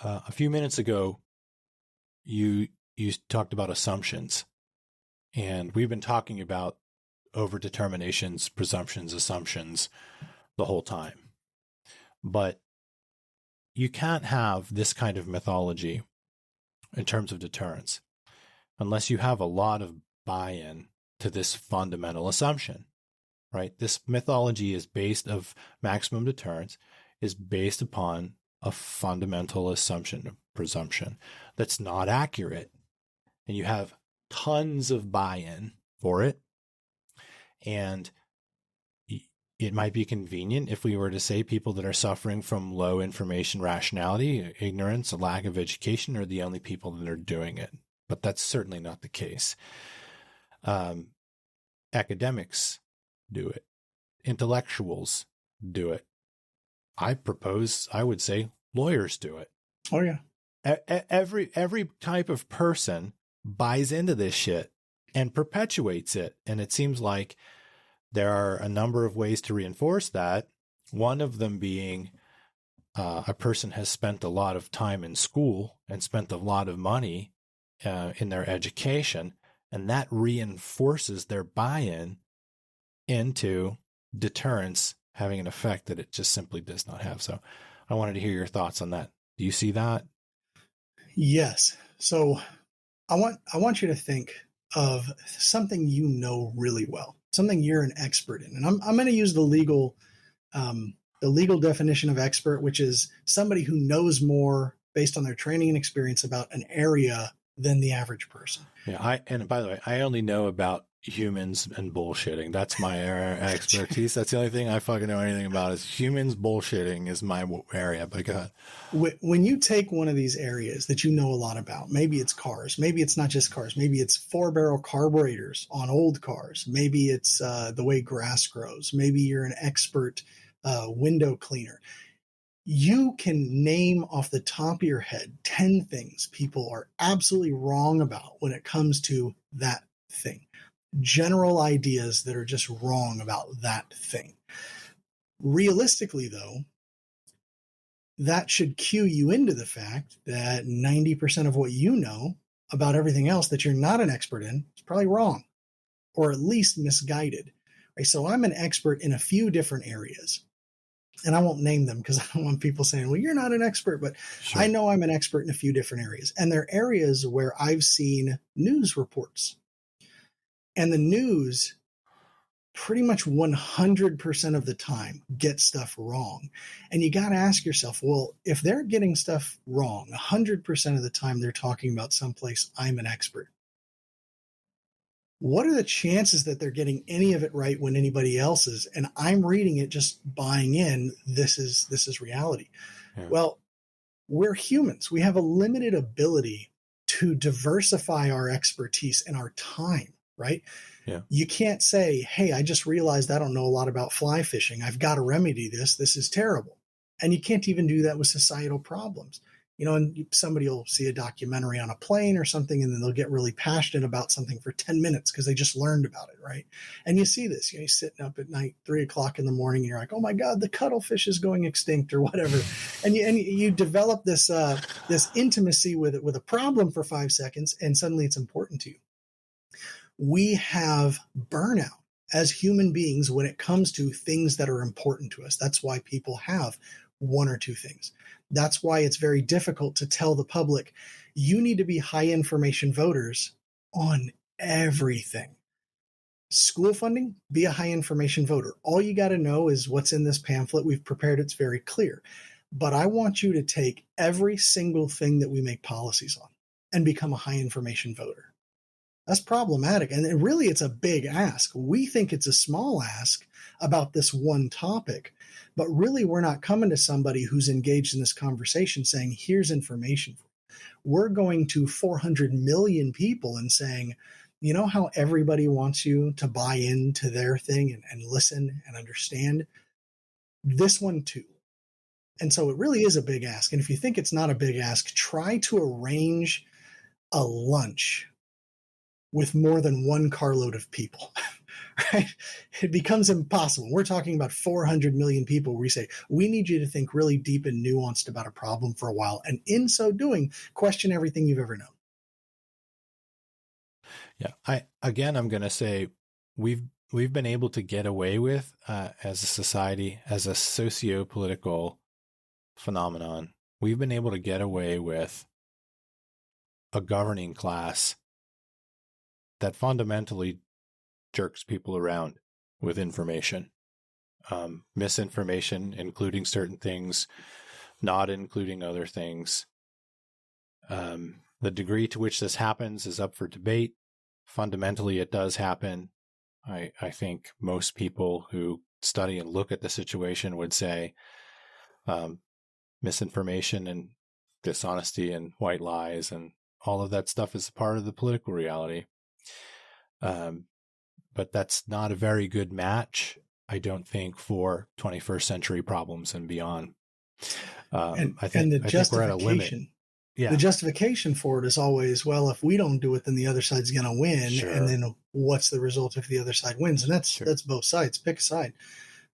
a few minutes ago, you talked about assumptions, and we've been talking about overdeterminations, presumptions, assumptions the whole time. But you can't have this kind of mythology in terms of deterrence unless you have a lot of buy-in to this fundamental assumption, right? This mythology is based of maximum deterrence is based upon a fundamental assumption, a presumption that's not accurate. And you have tons of buy-in for it. And it might be convenient if we were to say people that are suffering from low information rationality, ignorance, a lack of education are the only people that are doing it. But that's certainly not the case. Academics do it. Intellectuals do it. I would say lawyers do it. Oh, yeah. Every type of person buys into this shit and perpetuates it. And it seems like there are a number of ways to reinforce that. One of them being a person has spent a lot of time in school and spent a lot of money in their education, and that reinforces their buy-in into deterrence having an effect that it just simply does not have. So I wanted to hear your thoughts on that. Do you see that? Yes. So I want you to think of something you know really well, something you're an expert in. And I'm going to use the legal definition of expert, which is somebody who knows more based on their training and experience about an area than the average person. Yeah. And by the way, I only know about humans and bullshitting. That's my expertise. That's the only thing I fucking know anything about is humans. Bullshitting is my area. But go ahead. When you take one of these areas that you know a lot about, maybe it's cars, maybe it's not just cars, maybe it's 4-barrel carburetors on old cars, maybe it's the way grass grows, maybe you're an expert window cleaner. You can name off the top of your head 10 things people are absolutely wrong about when it comes to that thing. General ideas that are just wrong about that thing. Realistically, though, that should cue you into the fact that 90% of what you know about everything else that you're not an expert in is probably wrong, or at least misguided. Right? So I'm an expert in a few different areas, and I won't name them because I don't want people saying, well, you're not an expert, but sure. I know I'm an expert in a few different areas. And there are areas where I've seen news reports. And the news pretty much 100% of the time gets stuff wrong. And you got to ask yourself, well, if they're getting stuff wrong 100% of the time, they're talking about someplace I'm an expert. What are the chances that they're getting any of it right when anybody else is? And I'm reading it just buying in, this is reality. Yeah. Well, we're humans. We have a limited ability to diversify our expertise and our time. Right? Yeah. You can't say, hey, I just realized I don't know a lot about fly fishing. I've got to remedy this. This is terrible. And you can't even do that with societal problems. You know, and somebody will see a documentary on a plane or something, and then they'll get really passionate about something for 10 minutes because they just learned about it, right? And you see this, you're sitting up at night, 3 o'clock in the morning, and you're like, oh my God, the cuttlefish is going extinct or whatever. and you develop this intimacy with it, with a problem for 5 seconds, and suddenly it's important to you. We have burnout as human beings when it comes to things that are important to us. That's why people have one or two things. That's why it's very difficult to tell the public, you need to be high information voters on everything. School funding, be a high information voter. All you got to know is what's in this pamphlet. We've prepared, it's very clear. But I want you to take every single thing that we make policies on and become a high information voter. That's problematic. And really, it's a big ask. We think it's a small ask about this one topic, but really we're not coming to somebody who's engaged in this conversation saying, here's information. We're going to 400 million people and saying, you know how everybody wants you to buy into their thing and listen and understand? This one too. And so it really is a big ask. And if you think it's not a big ask, try to arrange a lunch with more than one carload of people, right? It becomes impossible. We're talking about 400 million people where we say, we need you to think really deep and nuanced about a problem for a while. And in so doing, question everything you've ever known. Yeah. I'm going to say we've been able to get away with, as a society, as a socio-political phenomenon, we've been able to get away with a governing class that fundamentally jerks people around with information, misinformation, including certain things, not including other things. The degree to which this happens is up for debate. Fundamentally, it does happen. I think most people who study and look at the situation would say misinformation and dishonesty and white lies and all of that stuff is a part of the political reality. But that's not a very good match, I don't think, for 21st century problems and beyond. I think we're at a limit. Yeah. The justification for it is always, well, if we don't do it, then the other side's going to win. Sure. And then what's the result if the other side wins? And that's both sides. Pick a side.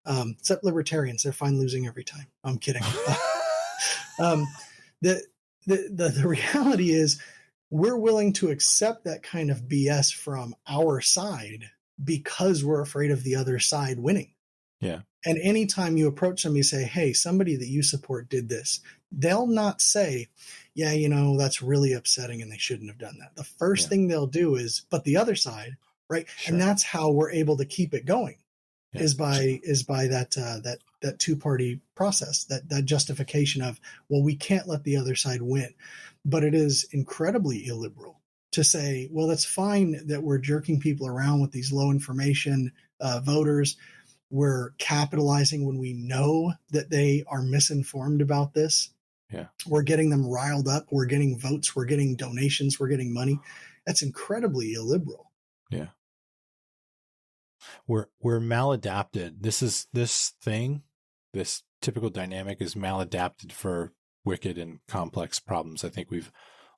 Except libertarians, they're fine losing every time. I'm kidding. The reality is we're willing to accept that kind of BS from our side because we're afraid of the other side winning. Yeah. And anytime you approach somebody and say, hey, somebody that you support did this, they'll not say, yeah, that's really upsetting and they shouldn't have done that. The first thing they'll do is, but the other side, right? Sure. And that's how we're able to keep it going, is by that two-party process, that justification of, well, we can't let the other side win. But it is incredibly illiberal to say, well, that's fine that we're jerking people around with these low information voters. We're capitalizing when we know that they are misinformed about this. Yeah. We're getting them riled up. We're getting votes. We're getting donations. We're getting money. That's incredibly illiberal. Yeah. We're maladapted. This typical dynamic is maladapted for wicked and complex problems. I think we've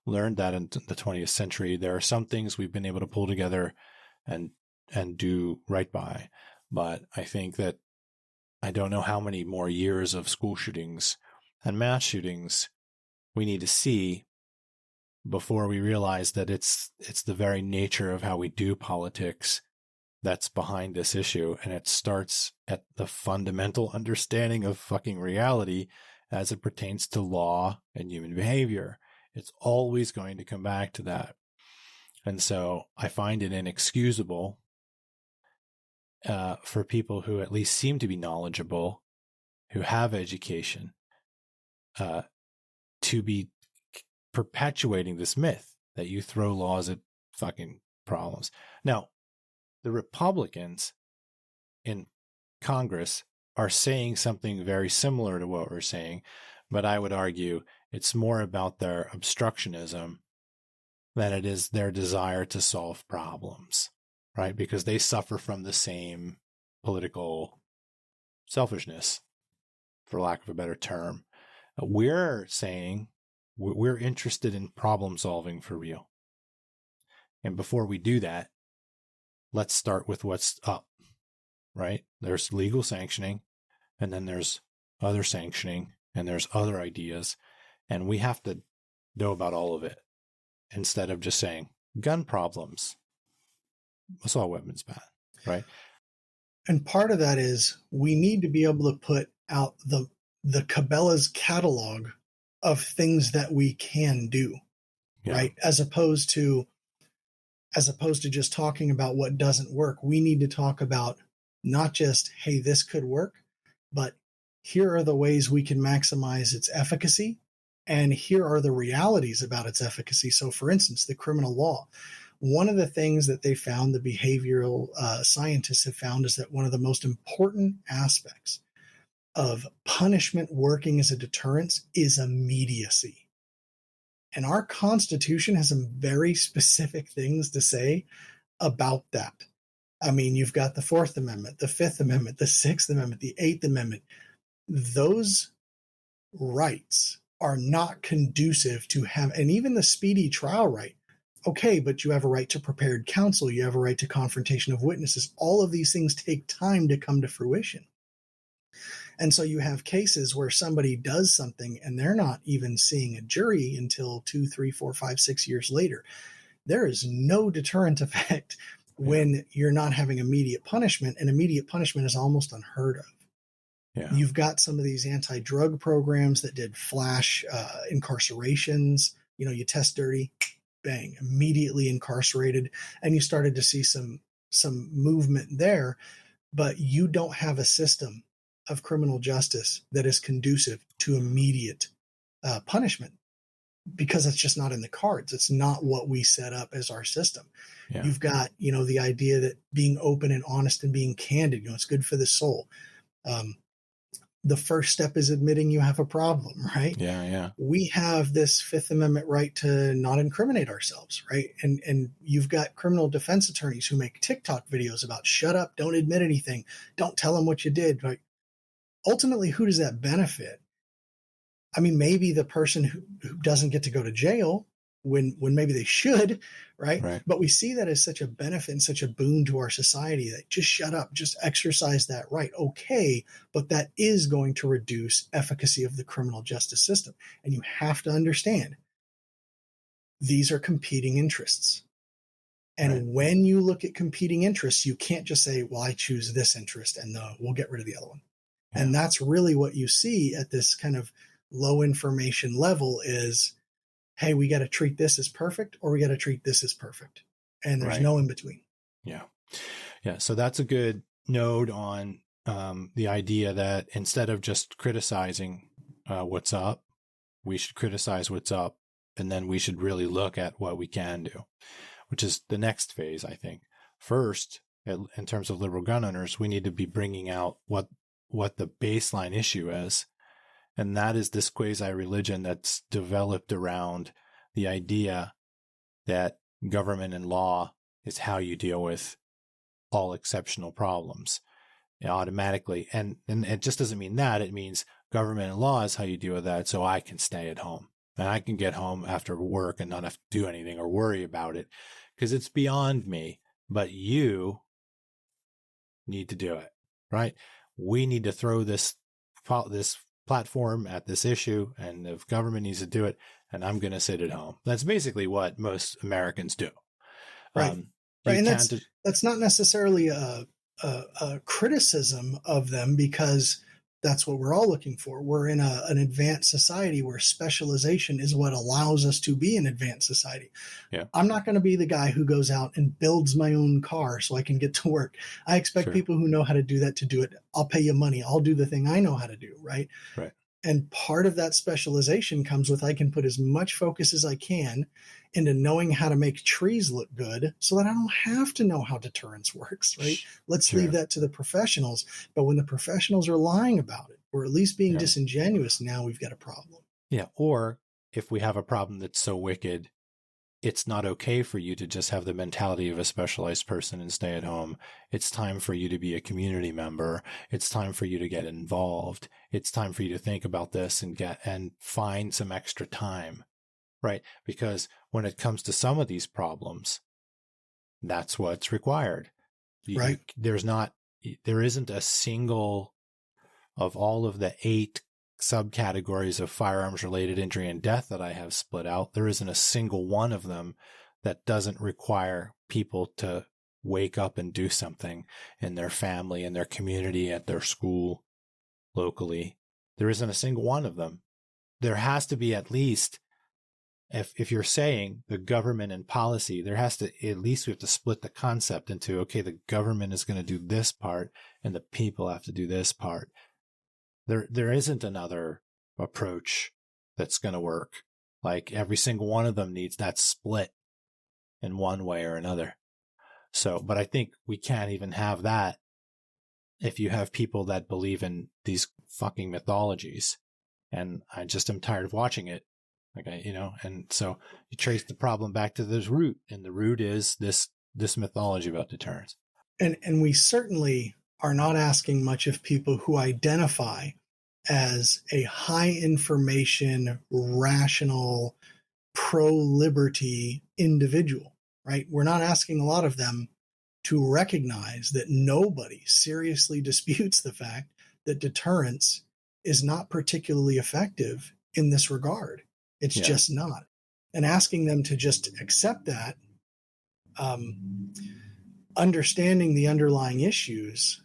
learned that in the 20th century. There are some things we've been able to pull together and do right by. But I think that I don't know how many more years of school shootings and mass shootings we need to see before we realize that it's the very nature of how we do politics that's behind this issue. And it starts at the fundamental understanding of fucking reality as it pertains to law and human behavior. It's always going to come back to that. And so I find it inexcusable for people who at least seem to be knowledgeable, who have education, to be perpetuating this myth that you throw laws at fucking problems. Now, the Republicans in Congress are saying something very similar to what we're saying, but I would argue it's more about their obstructionism than it is their desire to solve problems, right? Because they suffer from the same political selfishness, for lack of a better term. We're saying we're interested in problem solving for real. And before we do that, let's start with what's up, right? There's legal sanctioning, and then there's other sanctioning, and there's other ideas. And we have to know about all of it instead of just saying gun problems, assault weapons ban, right? And part of that is we need to be able to put out the Cabela's catalog of things that we can do, right? As opposed to just talking about what doesn't work. We need to talk about not just, hey, this could work, but here are the ways we can maximize its efficacy, and here are the realities about its efficacy. So, for instance, the criminal law. One of the things that they found, the behavioral scientists have found, is that one of the most important aspects of punishment working as a deterrence is immediacy. And our Constitution has some very specific things to say about that. I mean, you've got the Fourth Amendment, the Fifth Amendment, the Sixth Amendment, the Eighth Amendment. Those rights are not conducive to have, and even the speedy trial right. Okay, but you have a right to prepared counsel. You have a right to confrontation of witnesses. All of these things take time to come to fruition. And so you have cases where somebody does something and they're not even seeing a jury until 2, 3, 4, 5, 6 years later. There is no deterrent effect when you're not having immediate punishment, and immediate punishment is almost unheard of. Yeah. You've got some of these anti-drug programs that did flash incarcerations. You test dirty, bang, immediately incarcerated, and you started to see some movement there. But you don't have a system of criminal justice that is conducive to immediate punishment, because it's just not in the cards. It's not what we set up as our system. Yeah. You've got, the idea that being open and honest and being candid, it's good for the soul. The first step is admitting you have a problem, right? Yeah. We have this Fifth Amendment right to not incriminate ourselves, right? And you've got criminal defense attorneys who make TikTok videos about shut up, don't admit anything, don't tell them what you did. Like, ultimately, who does that benefit? I mean, maybe the person who doesn't get to go to jail when maybe they should, right? But we see that as such a benefit and such a boon to our society that just shut up, just exercise that right. Okay, but that is going to reduce efficacy of the criminal justice system. And you have to understand, these are competing interests. And when you look at competing interests, you can't just say, well, I choose this interest and we'll get rid of the other one. Yeah. And that's really what you see at this kind of low information level is, hey, we got to treat this as perfect, or we got to treat this as perfect. And there's no in between. Yeah. Yeah. So that's a good note on the idea that instead of just criticizing what's up, we should criticize what's up, and then we should really look at what we can do, which is the next phase, I think. First, in terms of liberal gun owners, we need to be bringing out what the baseline issue is. And that is this quasi-religion that's developed around the idea that government and law is how you deal with all exceptional problems automatically. And it just doesn't mean that. It means government and law is how you deal with that, so I can stay at home. And I can get home after work and not have to do anything or worry about it because it's beyond me. But you need to do it, right? We need to throw this platform at this issue, and if government needs to do it, and I'm going to sit at home. That's basically what most Americans do. Right. And that's not necessarily a criticism of them, because that's what we're all looking for. We're in an advanced society where specialization is what allows us to be an advanced society. Yeah. I'm not going to be the guy who goes out and builds my own car so I can get to work. I expect people who know how to do that to do it. I'll pay you money. I'll do the thing I know how to do, right? Right. And part of that specialization comes with I can put as much focus as I can into knowing how to make trees look good so that I don't have to know how deterrence works, right? Let's leave that to the professionals. But when the professionals are lying about it, or at least being disingenuous, now we've got a problem. Yeah. Or if we have a problem that's so wicked, it's not okay for you to just have the mentality of a specialized person and stay at home. It's time for you to be a community member. It's time for you to get involved. It's time for you to think about this and find some extra time, right? Because when it comes to some of these problems, that's what's required. Right. There isn't a single of all of the 8 subcategories of firearms related injury and death that I have split out. There isn't a single one of them that doesn't require people to wake up and do something in their family, in their community, at their school, locally. There isn't a single one of them. There has to be at least, if you're saying the government and policy, there has to, at least we have to split the concept into, okay, the government is going to do this part and the people have to do this part. There isn't another approach that's going to work. Like every single one of them needs that split in one way or another. So, but I think we can't even have that if you have people that believe in these fucking mythologies. And I just am tired of watching it. And so you trace the problem back to this root, and the root is this mythology about deterrence. And we certainly are not asking much of people who identify as a high information, rational, pro-liberty individual, right? We're not asking a lot of them to recognize that nobody seriously disputes the fact that deterrence is not particularly effective in this regard. It's just not. And asking them to just accept that, understanding the underlying issues,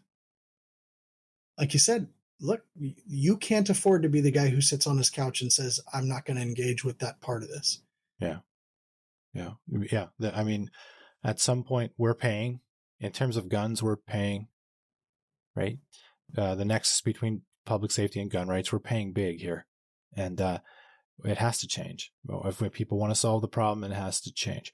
like you said, look, you can't afford to be the guy who sits on his couch and says, I'm not going to engage with that part of this. Yeah. I mean, at some point we're paying. In terms of guns, we're paying, right? The nexus between public safety and gun rights, we're paying big here. And it has to change. If people want to solve the problem, it has to change.